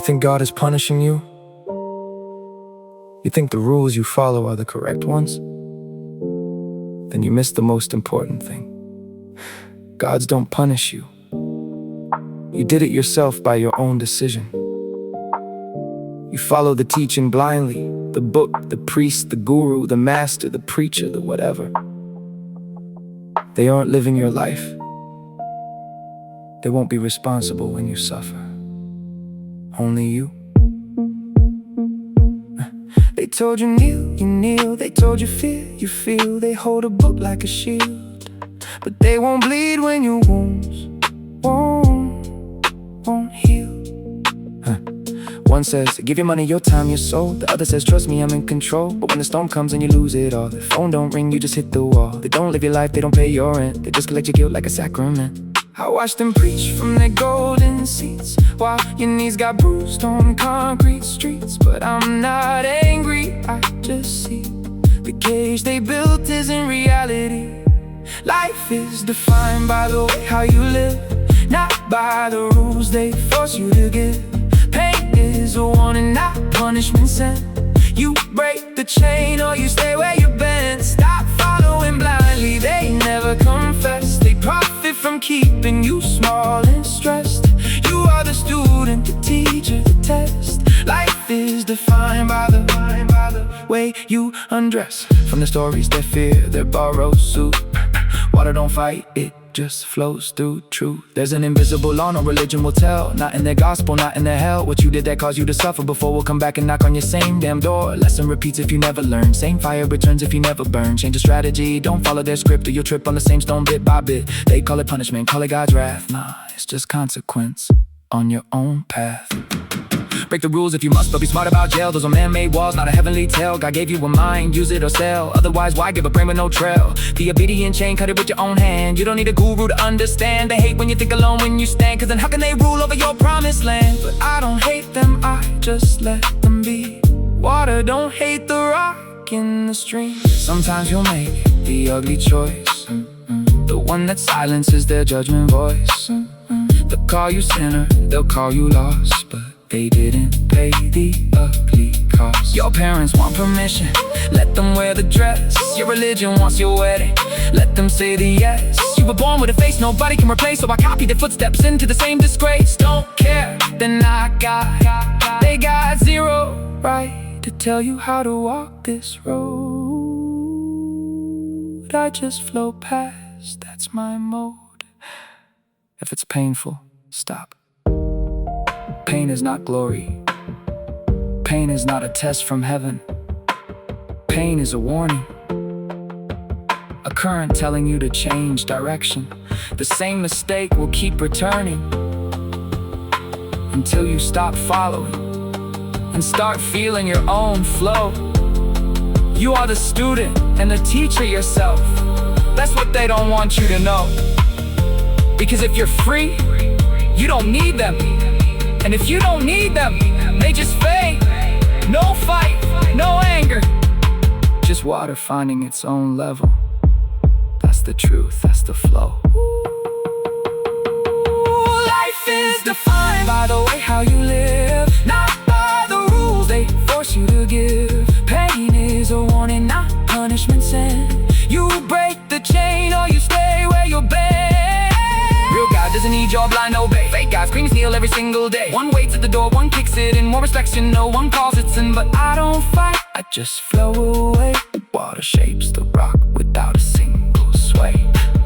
think God is punishing you? You think the rules you follow are the correct ones? Then you missed the most important thing. Gods don't punish you. You did it yourself by your own decision. You follow the teaching blindly, the book, the priest, the guru, the master, the preacher, the whatever. They aren't living your life. They won't be responsible when you suffer. Only you. They told you kneel, you kneel. They told you fear, you feel. They hold a book like a shield, but they won't bleed when your wounds won't heal. One says, give your money, your time, your soul. The other says, trust me, I'm in control. But when the storm comes and you lose it all, the phone don't ring, you just hit the wall. They don't live your life, they don't pay your rent. They just collect your guilt like a sacrament. I watched them preach from their golden seats, while your knees got bruised on concrete streets. But I'm not angry, I just see the cage they built isn't reality. Life is defined by the way how you live, not by the rules they force you to give. Pain is a warning, not punishment sent. You break the chain or you stay where you've been. Stop following blindly, they never confess. They profit from keeping you small and stressed. You are the student, the teacher, the test. Life is defined by the way you undress. From the stories they fear, their borrowed suit. Water don't fight, it just flows through truth. There's an invisible law no religion will tell. Not in their gospel, not in their hell. What you did that caused you to suffer before will come back and knock on your same damn door. Lesson repeats if you never learn. Same fire returns if you never burn. Change the strategy, don't follow their script, or you'll trip on the same stone bit by bit. They call it punishment, call it God's wrath. Nah, it's just consequence on your own path. Break the rules if you must, but be smart about jail. Those are man-made walls, not a heavenly tale. God gave you a mind, use it or sell. Otherwise, why give a brain with no trail? The obedient chain, cut it with your own hand. You don't need a guru to understand. They hate when you think alone when you stand, cause then how can they rule over your promised land? But I don't hate them, I just let them be. Water don't hate the rock in the stream. Sometimes you'll make the ugly choice, the one that silences their judgment voice. They'll call you sinner, they'll call you lost, but they didn't pay the ugly cost. Your parents want permission, let them wear the dress. Your religion wants your wedding, let them say the yes. You were born with a face nobody can replace, so I copy their footsteps into the same disgrace. Don't care, then I got, they got zero right to tell you how to walk this road. I just flow past, that's my mode. If it's painful, stop. Pain is not glory. Pain is not a test from heaven. Pain is a warning, a current telling you to change direction. The same mistake will keep returning until you stop following and start feeling your own flow. You are the student and the teacher yourself. That's what they don't want you to know. Because if you're free, you don't need them. And if you don't need them, they just fade. No fight, no anger, just water finding its own level. That's the truth, that's the flow. Ooh, life is defined by the way how you live, not by the rules they force you to give. Pain is a warning, not punishment sent. You break the chain or you stay where you're been. Real God doesn't need your blind obey. Fake guys scream kneel every single day. One waits at the door, one kicks it in. More respect you know, one calls it sin. But I don't fight, I just flow away. Water shapes the rock without a single sway.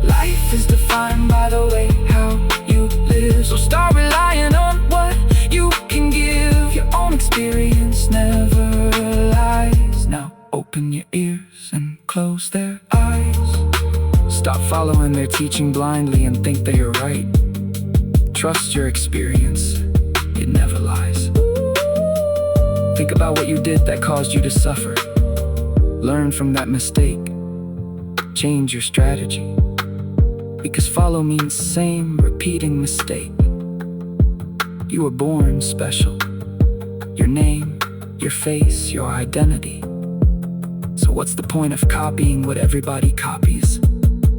Life is defined by the way how you live. So start relying on what you can give. Your own experience never lies. Now open your ears and close their eyes. Stop following their teaching blindly and think they are right. Trust your experience, it never lies. Think about what you did that caused you to suffer. Learn from that mistake. Change your strategy. Because follow means same, repeating mistake. You were born special. Your name, your face, your identity. So what's the point of copying what everybody copies?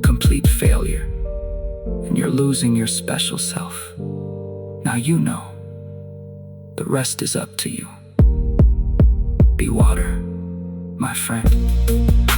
Complete failure, and you're losing your special self. Now you know. The rest is up to you. Be water, my friend.